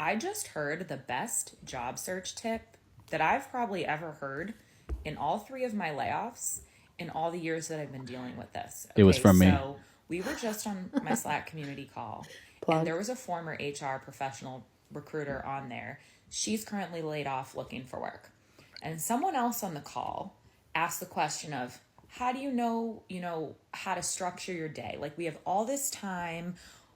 I just heard the best job search tip that I've probably ever heard in all three of my layoffs in all the years that I've been dealing with this. It was Okay, from me. so we were just on my Slack community call, and Plug. there was a former HR professional recruiter on there. She's currently laid off looking for work. And someone else on the call asked the question of, how do you know how to structure your day? Like, we have all this time,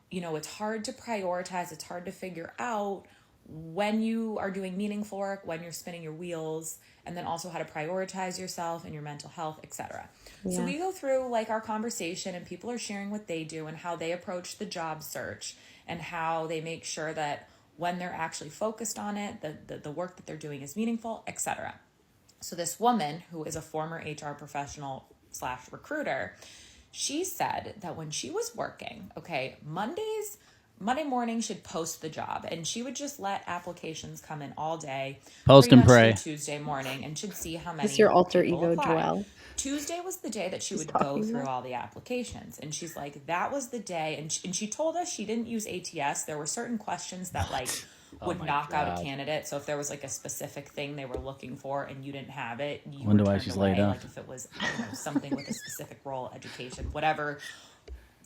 it's hard to prioritize, it's hard to figure out when you are doing meaningful work, when you're spinning your wheels, and then also how to prioritize yourself and your mental health, etc. So Yeah. we go through like our conversation, and people are sharing what they do and how they approach the job search and how they make sure that when they're actually focused on it, the work that they're doing is meaningful, etc. So this woman, who is a former HR professional slash recruiter, she said that when she was working, okay, Monday morning she'd post the job, and she would just let applications come in all day, Post pretty and much through pray. Tuesday morning, and should see how This is your many alter people ego, apply. Joelle. Tuesday was the day that she She's would go talking through about. all the applications, and she's like, that was the day. And she told us she didn't use ATS. There were certain questions that like Oh would my knock out a God. candidate. So if there was like a specific thing they were looking for and you didn't have it, you were Wonder why turned she's laid away. off. Like if it was something with a specific role, education, whatever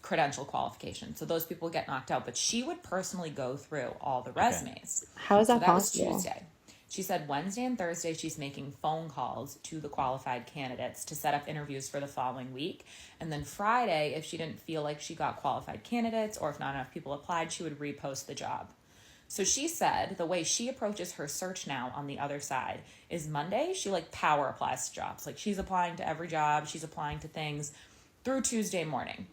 credential qualification. So those people get knocked out. But she would personally go through all the Okay. resumes. How is So that that was possible? Tuesday. She said Wednesday and Thursday she's making phone calls to the qualified candidates to set up interviews for the following week. And then Friday, if she didn't feel like she got qualified candidates or if not enough people applied, she would repost the job. So she said the way she approaches her search now on the other side is Monday, she like power applies to jobs. Like she's applying to every job, she's applying to things through Tuesday morning,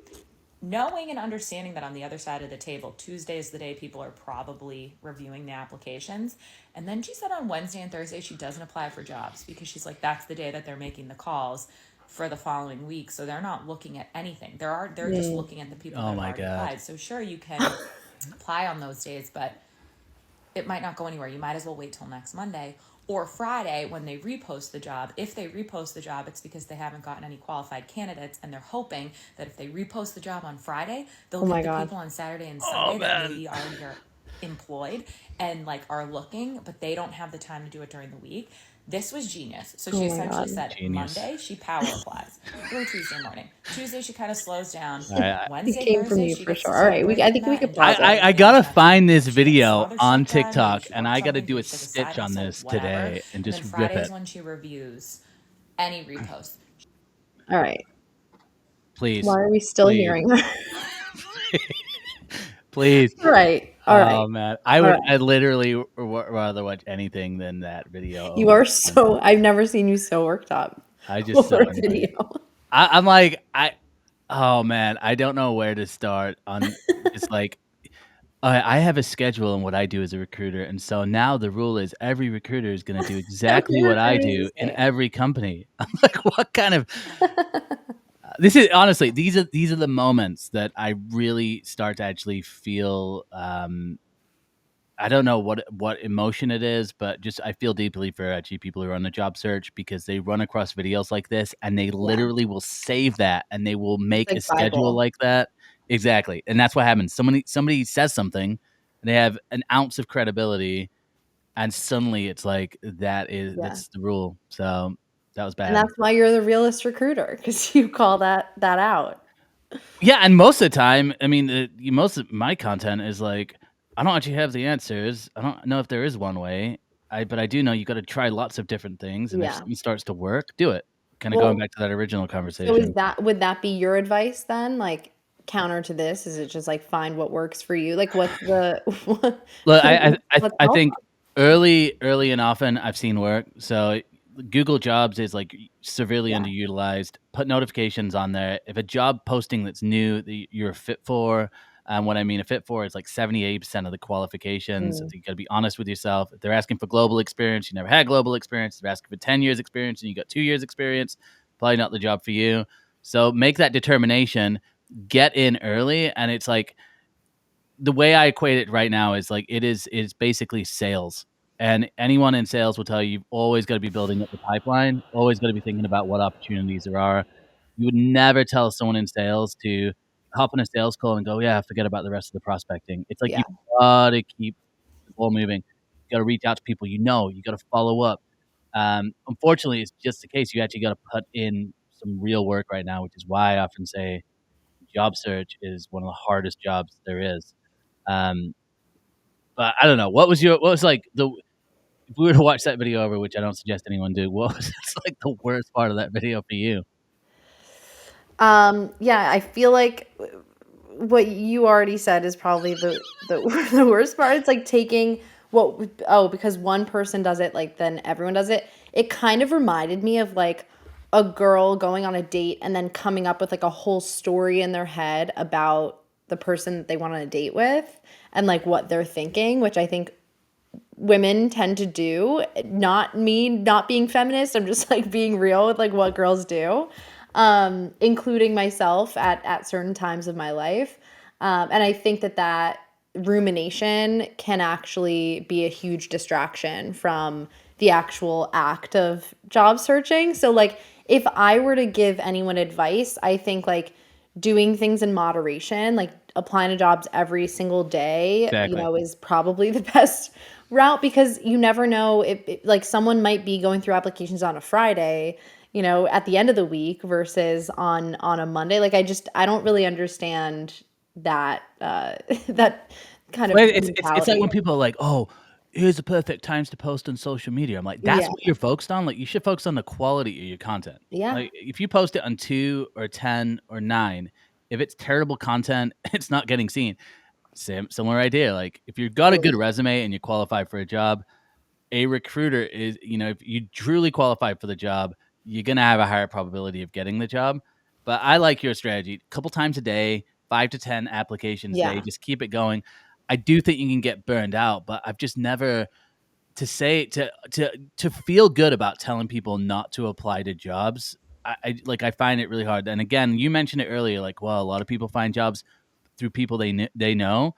knowing and understanding that on the other side of the table, Tuesday is the day people are probably reviewing the applications. And then she said on Wednesday and Thursday she doesn't apply for jobs because she's like, that's the day that they're making the calls for the following week. So they're not looking at anything. They're just looking at the people that Oh have my already God. applied. So sure, you can apply on those days, but it might not go anywhere. You might as well wait till next Monday or Friday when they repost the job. If they repost the job, it's because they haven't gotten any qualified candidates, and they're hoping that if they repost the job on Friday, they'll Oh get my the God. people on Saturday and Oh Sunday that man. maybe already are employed and like are looking, but they don't have the time to do it during the week. This was genius. So Oh she my essentially God. said Genius. Monday she power applies through Tuesday morning. Tuesday she kind of slows down. It Wednesday, came from Thursday you she for gets to sure. All start right, I breaking think we that could and doing pause it. I everything gotta that find this she had some video other on stuff done. Maybe TikTok, she and works I on gotta it. do Maybe a she has a side stitch on hustle, this whatever. today and And just then rip Friday is it. when she reviews any repost. All right. Please. Why are we still Please. hearing that? Please. All right. All right. Oh man. All right. I literally rather watch anything than that video You over are again. so, I've never seen you so worked up I just so over a annoyed. video. I'm like, oh man, I don't know where to start on. It's like I have a schedule in what I do as a recruiter, and so now the rule is every recruiter is going to do exactly Every what I recruiter is do the in same. every company. I'm like, what kind of this is honestly these are the moments that I really start to actually feel. I don't know what emotion it is, but just I feel deeply for actually people who are on a job search because they run across videos like this and they Yeah. literally will save that and they will make a Like schedule Bible. like that. Exactly. And that's what happens. Somebody says something, and they have an ounce of credibility, and suddenly it's like Yeah. that's the rule. So that was And bad. that's why you're the realist recruiter, because you call that out. Yeah, and most of the time, I mean, most of my content is like, I don't actually have the answers. I don't know if there is one way. But I do know you got to try lots of different things, and if Yeah. something starts to work, do it. Kind of going Well, back to that original so is conversation. that, would that be your advice then? Like counter to this? Is it just like find what works for you? Like what's the Look, what's I think helpful? early and often I've seen work. So Google Jobs is like severely Yeah. underutilized. Put notifications on there. If a job posting that's new that you're a fit for, what I mean a fit for is like 70-80% of the qualifications. So Mm, you got to be honest with yourself. If they're asking for global experience, you never had global experience. If they're asking for 10 years experience and you got 2 years experience, probably not the job for you. So make that determination, get in early, and it's like the way I equate it right now is like it's basically sales. And anyone in sales will tell you you've always got to be building up the pipeline, always got to be thinking about what opportunities there are. You would never tell someone in sales to hop on a sales call and go, yeah, forget about the rest of the prospecting. It's like yeah. you gotta keep ball moving. You got to reach out to people, you got to follow up. Unfortunately, it's just the case. You actually got to put in some real work right now, which is why I often say job search is one of the hardest jobs there is. Um, but I don't know. What was like if we were to watch that video over, which I don't suggest anyone do, what was like the worst part of that video for you? Yeah, I feel like what you already said is probably the the worst part. It's like taking because one person does it, like then everyone does it. It kind of reminded me of like a girl going on a date and then coming up with like a whole story in their head about the person that they went on a date with and like what they're thinking, which I think women tend to do. Not me not being feminist, I'm just like being real with like what girls do, including myself at certain times of my life. And I think that rumination can actually be a huge distraction from the actual act of job searching. So like if I were to give anyone advice, I think like doing things in moderation, like applying to jobs every single day, Exactly. is probably the best route, because you never know if like someone might be going through applications on a Friday, at the end of the week versus on a Monday. Like I don't really understand that that kind of Well, it's like mentality. when people are like, "Oh, here's the perfect times to post on social media." I'm like, "That's Yeah. what you're focused on? Like, you should focus on the quality of your content." Yeah. Like, if you post it on 2 or 10 or 9, if it's terrible content, it's not getting seen. Similar idea. Like, if you've got a good Totally. resume and you qualify for a job, a recruiter is, if you truly qualify for the job, you're gonna have a higher probability of getting the job. But I like your strategy. A couple times a day, 5 to 10 applications a day, Yeah. just keep it going. I do think you can get burned out, but I've just never to feel good about telling people not to apply to jobs. I find it really hard. And again, you mentioned it earlier, like, well, a lot of people find jobs through people they know.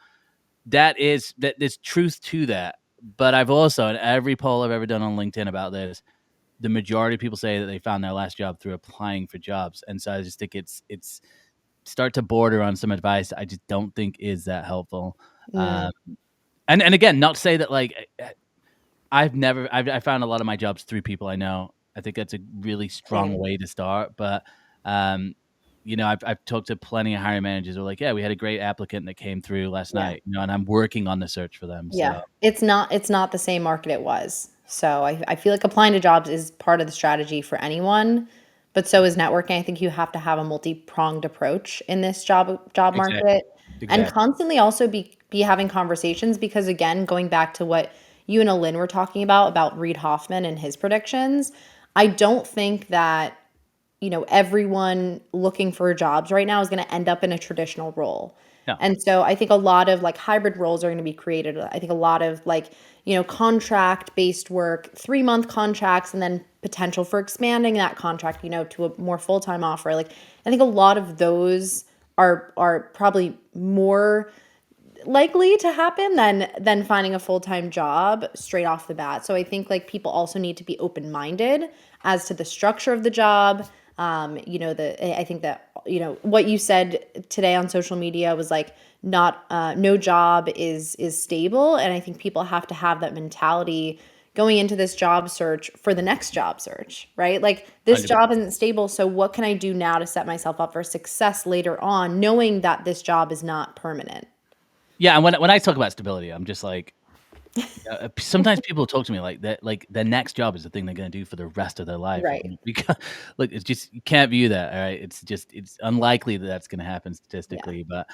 There's truth to that. But I've also, in every poll I've ever done on LinkedIn about this, the majority of people say that they found their last job through applying for jobs. And so I just think it's start to border on some advice I just don't think is that helpful. Mm, And again, not to say that like I found a lot of my jobs through people I know. I think that's a really strong same. way to start. But um, I've talked to plenty of hiring managers who are like, yeah, we had a great applicant that came through last Yeah. night, and I'm working on the search for them. Yeah. So It's not the same market it was. So I feel like applying to jobs is part of the strategy for anyone, but so is networking. I think you have to have a multi-pronged approach in this job exactly, market, and exactly. constantly also be having conversations, because again, going back to what you and Alin were talking about Reid Hoffman and his predictions, I don't think that everyone looking for jobs right now is going to end up in a traditional role. No, And so I think a lot of like hybrid roles are going to be created. I think a lot of like, contract based work, 3-month contracts, and then potential for expanding that contract, to a more full time offer. Like I think a lot of those are probably more likely to happen than finding a full-time job straight off the bat. So I think like people also need to be open-minded as to the structure of the job. I think that what you said today on social media was like not no job is stable, and I think people have to have that mentality going into this job search for the next job search, right? Like this 100%. job isn't stable, so what can I do now to set myself up for success later on, knowing that this job is not permanent? Yeah, and when I talk about stability, I'm just like, sometimes people talk to me like that, like the next job is the thing they're going to do for the rest of their life. Right. Because, look, it's just you can't view that. All right, it's unlikely that that's going to happen Yeah. statistically. But